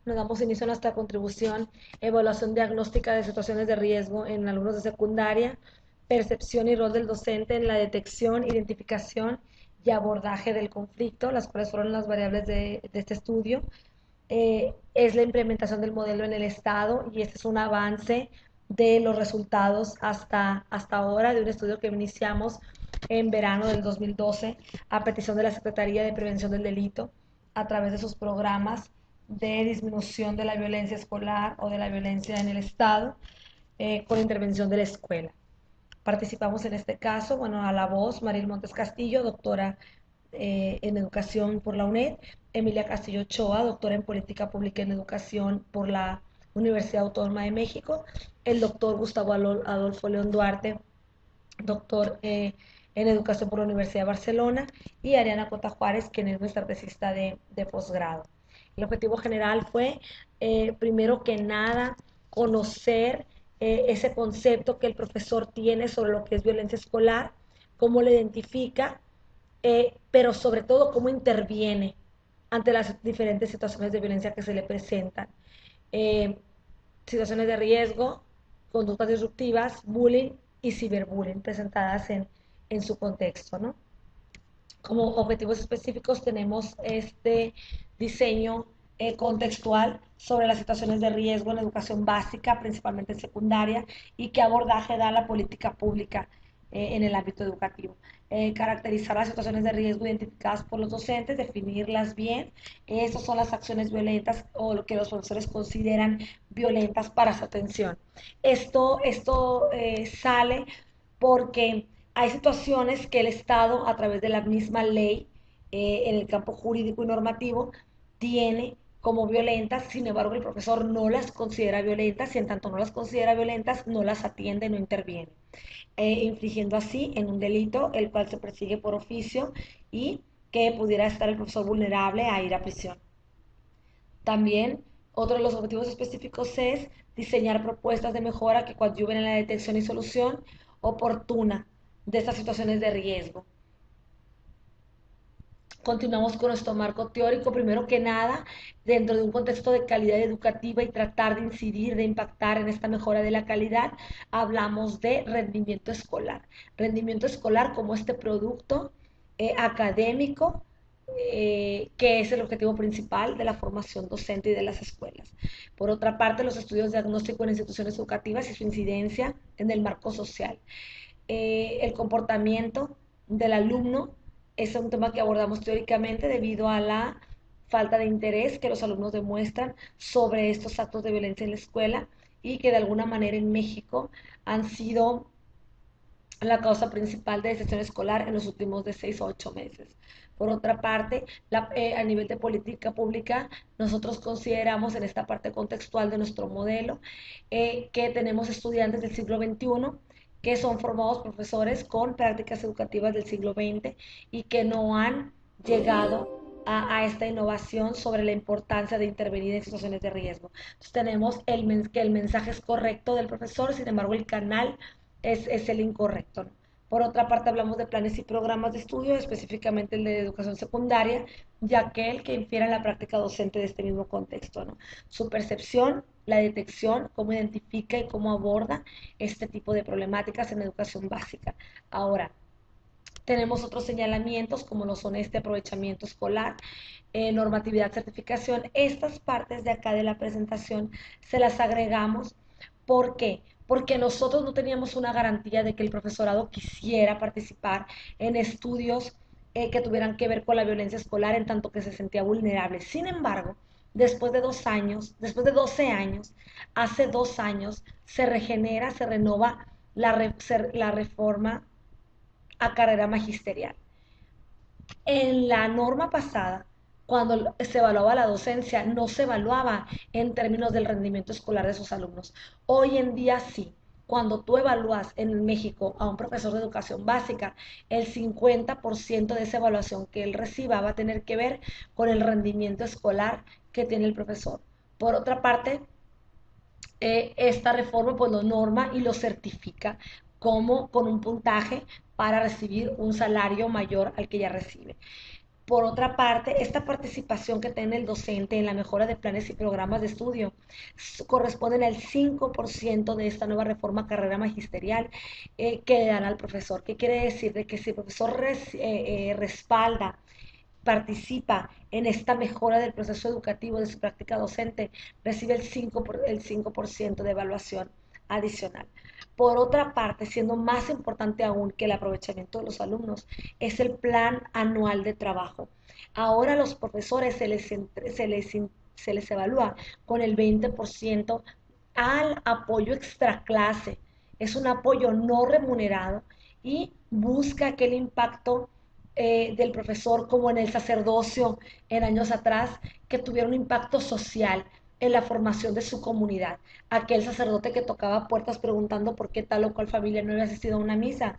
Nos damos inicio a nuestra contribución, evaluación diagnóstica de situaciones de riesgo en alumnos de secundaria, percepción y rol del docente en la detección, identificación y abordaje del conflicto, las cuales fueron las variables de este estudio. Es la implementación del modelo en el Estado y este es un avance de los resultados hasta ahora de un estudio que iniciamos en verano del 2012 a petición de la Secretaría de Prevención del Delito a través de sus programas de disminución de la violencia escolar o de la violencia en el Estado con intervención de la escuela. Participamos en este caso, bueno, a la voz, Mariel Montes Castillo, doctora en educación por la UNED, Emilia Castillo Ochoa, doctora en política pública en educación por la Universidad Autónoma de México, el doctor Gustavo Adolfo León Duarte, doctor en educación por la Universidad de Barcelona, y Ariana Cota Juárez, quien es nuestra tesista de posgrado. El objetivo general fue, primero que nada, conocer ese concepto que el profesor tiene sobre lo que es violencia escolar, cómo lo identifica, pero sobre todo cómo interviene ante las diferentes situaciones de violencia que se le presentan. Eh, Situaciones de riesgo, conductas disruptivas, bullying y ciberbullying presentadas en su contexto, ¿no? Como objetivos específicos tenemos este diseño contextual sobre las situaciones de riesgo en educación básica, principalmente en secundaria, y qué abordaje da la política pública en el ámbito educativo. Caracterizar las situaciones de riesgo identificadas por los docentes, definirlas bien. Estas son las acciones violentas o lo que los profesores consideran violentas para su atención. Esto sale porque hay situaciones que el Estado, a través de la misma ley, en el campo jurídico y normativo, tiene como violentas, sin embargo el profesor no las considera violentas y en tanto no las considera violentas, no las atiende, no interviene, infligiendo así en un delito el cual se persigue por oficio y que pudiera estar el profesor vulnerable a ir a prisión. También otro de los objetivos específicos es diseñar propuestas de mejora que coadyuven en la detección y solución oportuna de estas situaciones de riesgo. Continuamos con nuestro marco teórico, primero que nada, dentro de un contexto de calidad educativa y tratar de incidir, de impactar en esta mejora de la calidad, hablamos de rendimiento escolar. Rendimiento escolar como este producto académico que es el objetivo principal de la formación docente y de las escuelas. Por otra parte, los estudios diagnósticos en instituciones educativas y su incidencia en el marco social. El comportamiento del alumno es un tema que abordamos teóricamente debido a la falta de interés que los alumnos demuestran sobre estos actos de violencia en la escuela y que de alguna manera en México han sido la causa principal de deserción escolar en los últimos de 6 a 8 meses. Por otra parte, a nivel de política pública, nosotros consideramos en esta parte contextual de nuestro modelo que tenemos estudiantes del siglo XXI que son formados profesores con prácticas educativas del siglo XX y que no han llegado a esta innovación sobre la importancia de intervenir en situaciones de riesgo. Entonces tenemos que el mensaje es correcto del profesor, sin embargo el canal es el incorrecto, ¿no? Por otra parte, hablamos de planes y programas de estudio, específicamente el de educación secundaria, ya que el que infiere en la práctica docente de este mismo contexto, ¿no? Su percepción, la detección, cómo identifica y cómo aborda este tipo de problemáticas en educación básica. Ahora, tenemos otros señalamientos como lo son este aprovechamiento escolar, normatividad, certificación. Estas partes de acá de la presentación se las agregamos. ¿Por qué? Porque nosotros no teníamos una garantía de que el profesorado quisiera participar en estudios que tuvieran que ver con la violencia escolar en tanto que se sentía vulnerable. Sin embargo, después de 2 años, después de 12 años, hace 2 años se regenera, se renova la reforma a carrera magisterial. En la norma pasada, cuando se evaluaba la docencia, no se evaluaba en términos del rendimiento escolar de sus alumnos. Hoy en día sí. Cuando tú evalúas en México a un profesor de educación básica, el 50% de esa evaluación que él reciba va a tener que ver con el rendimiento escolar que tiene el profesor. Por otra parte, esta reforma pues lo norma y lo certifica como con un puntaje para recibir un salario mayor al que ya recibe. Por otra parte, esta participación que tiene el docente en la mejora de planes y programas de estudio corresponden al 5% de esta nueva reforma carrera magisterial que le dan al profesor. ¿Qué quiere decir? De que si el profesor respalda, participa en esta mejora del proceso educativo de su práctica docente, recibe el 5% de evaluación adicional. Por otra parte, siendo más importante aún que el aprovechamiento de los alumnos, es el plan anual de trabajo. Ahora a los profesores se les evalúa con el 20% al apoyo extraclase. Es un apoyo no remunerado y busca aquel impacto del profesor como en el sacerdocio en años atrás, que tuvieron un impacto social en la formación de su comunidad. Aquel sacerdote que tocaba puertas preguntando por qué tal o cual familia no había asistido a una misa,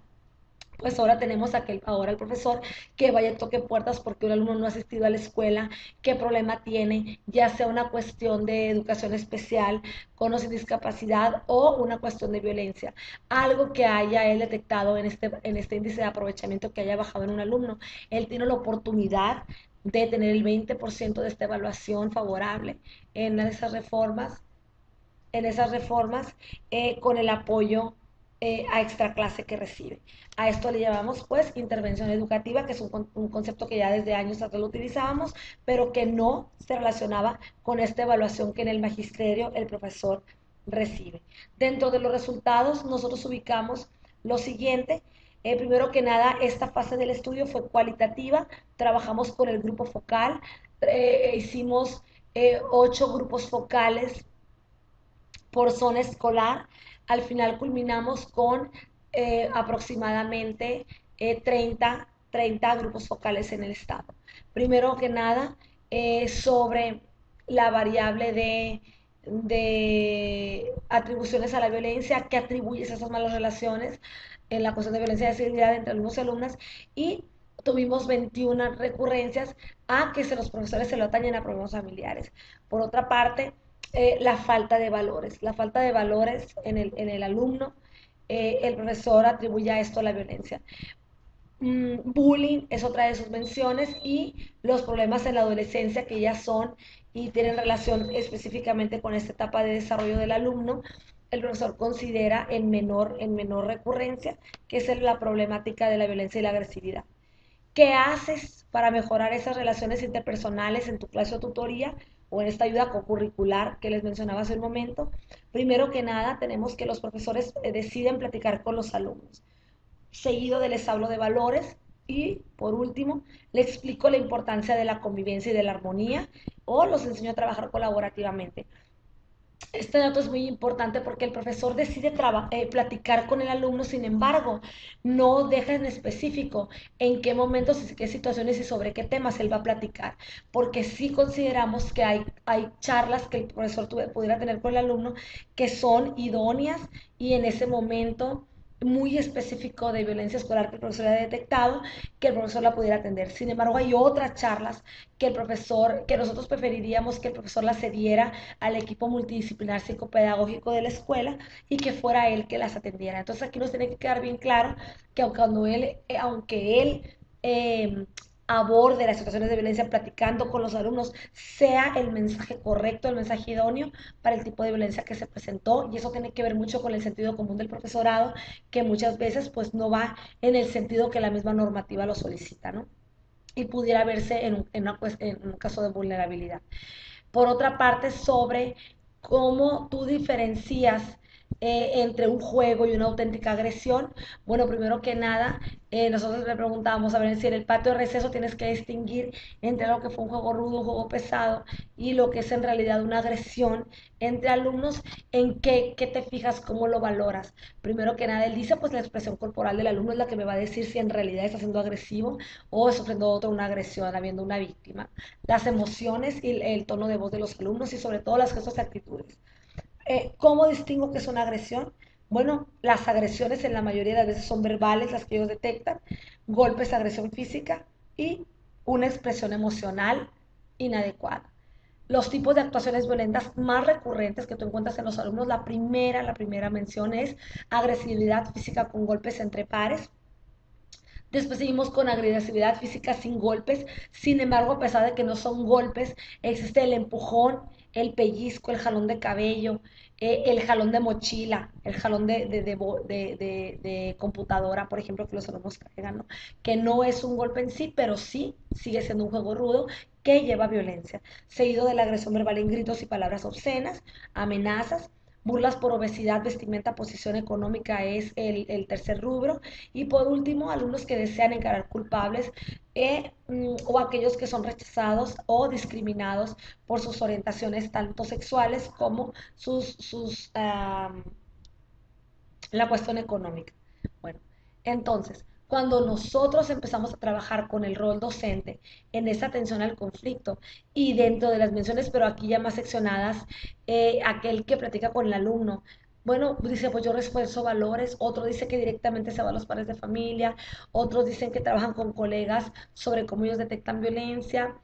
pues ahora tenemos ahora el profesor que vaya y toque puertas porque un alumno no ha asistido a la escuela, qué problema tiene, ya sea una cuestión de educación especial, con o sin discapacidad o una cuestión de violencia. Algo que haya él detectado en este índice de aprovechamiento que haya bajado en un alumno, él tiene la oportunidad de tener el 20% de esta evaluación favorable en esas reformas con el apoyo a extra clase que recibe. A esto le llamamos pues intervención educativa, que es un concepto que ya desde años atrás lo utilizábamos, pero que no se relacionaba con esta evaluación que en el magisterio el profesor recibe. Dentro de los resultados nosotros ubicamos lo siguiente. Primero que nada, esta fase del estudio fue cualitativa, trabajamos con el grupo focal, hicimos 8 grupos focales por zona escolar. Al final culminamos con aproximadamente 30 grupos focales en el estado. Primero que nada, sobre la variable de atribuciones a la violencia, que atribuyes a esas malas relaciones en la cuestión de violencia y desigualdad entre alumnos y alumnas, y tuvimos 21 recurrencias a que los profesores se lo atañen a problemas familiares. Por otra parte, la falta de valores en el alumno, el profesor atribuye a esto la violencia. Bullying es otra de sus menciones y los problemas en la adolescencia que ya son y tienen relación específicamente con esta etapa de desarrollo del alumno. El profesor considera en menor recurrencia que es la problemática de la violencia y la agresividad. ¿Qué haces para mejorar esas relaciones interpersonales en tu clase o tutoría o en esta ayuda co-curricular que les mencionaba hace un momento? Primero que nada, tenemos que los profesores deciden platicar con los alumnos. Seguido de les hablo de valores y, por último, les explico la importancia de la convivencia y de la armonía o los enseño a trabajar colaborativamente. Este dato es muy importante porque el profesor decide platicar con el alumno, sin embargo, no deja en específico en qué momentos, qué situaciones y sobre qué temas él va a platicar, porque sí consideramos que hay charlas que el profesor pudiera tener con el alumno que son idóneas y en ese momento muy específico de violencia escolar que el profesor haya detectado, que el profesor la pudiera atender. Sin embargo, hay otras charlas que nosotros preferiríamos que el profesor las cediera al equipo multidisciplinar psicopedagógico de la escuela y que fuera él que las atendiera. Entonces aquí nos tiene que quedar bien claro que aunque él aborde las situaciones de violencia platicando con los alumnos, sea el mensaje correcto, el mensaje idóneo para el tipo de violencia que se presentó, y eso tiene que ver mucho con el sentido común del profesorado, que muchas veces pues no va en el sentido que la misma normativa lo solicita, ¿no? Y pudiera verse en un caso de vulnerabilidad. Por otra parte, sobre cómo tú diferencias entre un juego y una auténtica agresión. Bueno, primero que nada, nosotros le preguntábamos, a ver, si en el patio de receso tienes que distinguir entre lo que fue un juego rudo, un juego pesado, y lo que es en realidad una agresión entre alumnos, ¿en qué te fijas, cómo lo valoras? Primero que nada, él dice, pues la expresión corporal del alumno es la que me va a decir si en realidad está siendo agresivo o sufriendo otra una agresión, habiendo una víctima. Las emociones y el tono de voz de los alumnos y sobre todo las gestos y actitudes. ¿Cómo distingo que es una agresión? Bueno, las agresiones en la mayoría de las veces son verbales, las que ellos detectan, golpes, agresión física y una expresión emocional inadecuada. Los tipos de actuaciones violentas más recurrentes que tú encuentras en los alumnos, la primera mención es agresividad física con golpes entre pares, Después seguimos con agresividad física sin golpes. Sin embargo, a pesar de que no son golpes, existe el empujón, el pellizco, el jalón de cabello, el jalón de mochila, el jalón de computadora, por ejemplo, que los alumnos cargan, ¿no? Que no es un golpe en sí, pero sí sigue siendo un juego rudo que lleva violencia. Seguido de la agresión verbal en gritos y palabras obscenas, amenazas, burlas por obesidad, vestimenta, posición económica es el tercer rubro. Y por último, alumnos que desean encarar culpables o aquellos que son rechazados o discriminados por sus orientaciones tanto sexuales como la cuestión económica. Bueno, entonces, cuando nosotros empezamos a trabajar con el rol docente en esa atención al conflicto y dentro de las menciones, pero aquí ya más seccionadas, aquel que platica con el alumno, bueno, dice, pues yo refuerzo valores, otro dice que directamente se va a los padres de familia, otros dicen que trabajan con colegas sobre cómo ellos detectan violencia.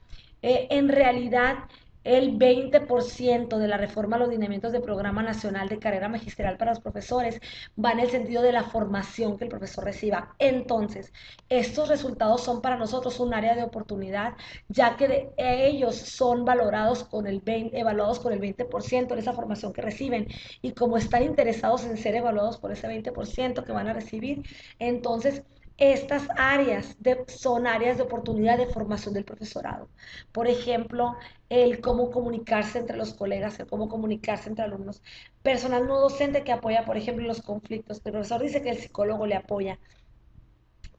En realidad, el 20% de la reforma a los lineamientos del Programa Nacional de Carrera Magistral para los Profesores va en el sentido de la formación que el profesor reciba. Entonces, estos resultados son para nosotros un área de oportunidad, ya que ellos son valorados con el 20, evaluados con el 20% de esa formación que reciben. Y como están interesados en ser evaluados por ese 20% que van a recibir, entonces estas áreas son áreas de oportunidad de formación del profesorado. Por ejemplo, el cómo comunicarse entre los colegas, el cómo comunicarse entre alumnos. Personal no docente que apoya, por ejemplo, los conflictos. El profesor dice que el psicólogo le apoya,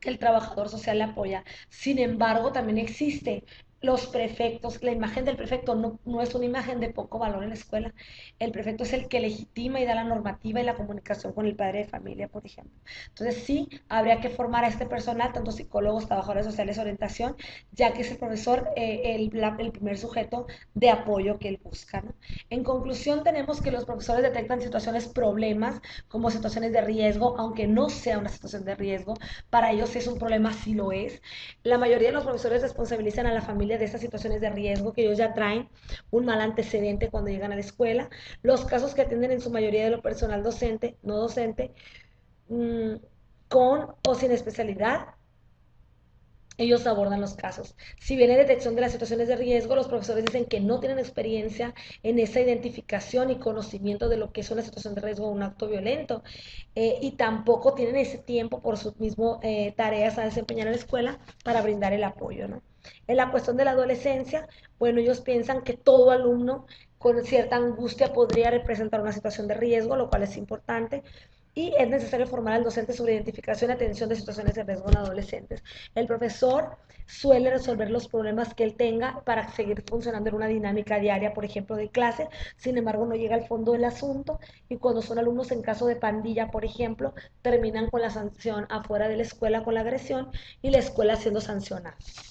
que el trabajador social le apoya. Sin embargo, también existe los prefectos. La imagen del prefecto no es una imagen de poco valor en la escuela. El prefecto es el que legitima y da la normativa y la comunicación con el padre de familia, por ejemplo. Entonces sí, habría que formar a este personal, tanto psicólogos, trabajadores sociales, orientación, ya que es el profesor el primer sujeto de apoyo que él busca, ¿no? En conclusión, tenemos que los profesores detectan situaciones, problemas, como situaciones de riesgo, aunque no sea una situación de riesgo, para ellos si es un problema, sí lo es. La mayoría de los profesores responsabilizan a la familia de estas situaciones de riesgo que ellos ya traen un mal antecedente cuando llegan a la escuela. Los casos que atienden en su mayoría de lo personal docente, no docente, mmm, con o sin especialidad, ellos abordan los casos. Si bien hay detección de las situaciones de riesgo, los profesores dicen que no tienen experiencia en esa identificación y conocimiento de lo que es una situación de riesgo o un acto violento, y tampoco tienen ese tiempo por sus mismas tareas a desempeñar en la escuela para brindar el apoyo, ¿no? En la cuestión de la adolescencia, bueno, ellos piensan que todo alumno con cierta angustia podría representar una situación de riesgo, lo cual es importante, y es necesario formar al docente sobre identificación y atención de situaciones de riesgo en adolescentes. El profesor suele resolver los problemas que él tenga para seguir funcionando en una dinámica diaria, por ejemplo, de clase. Sin embargo, no llega al fondo del asunto y cuando son alumnos en caso de pandilla, por ejemplo, terminan con la sanción afuera de la escuela con la agresión y la escuela siendo sancionada.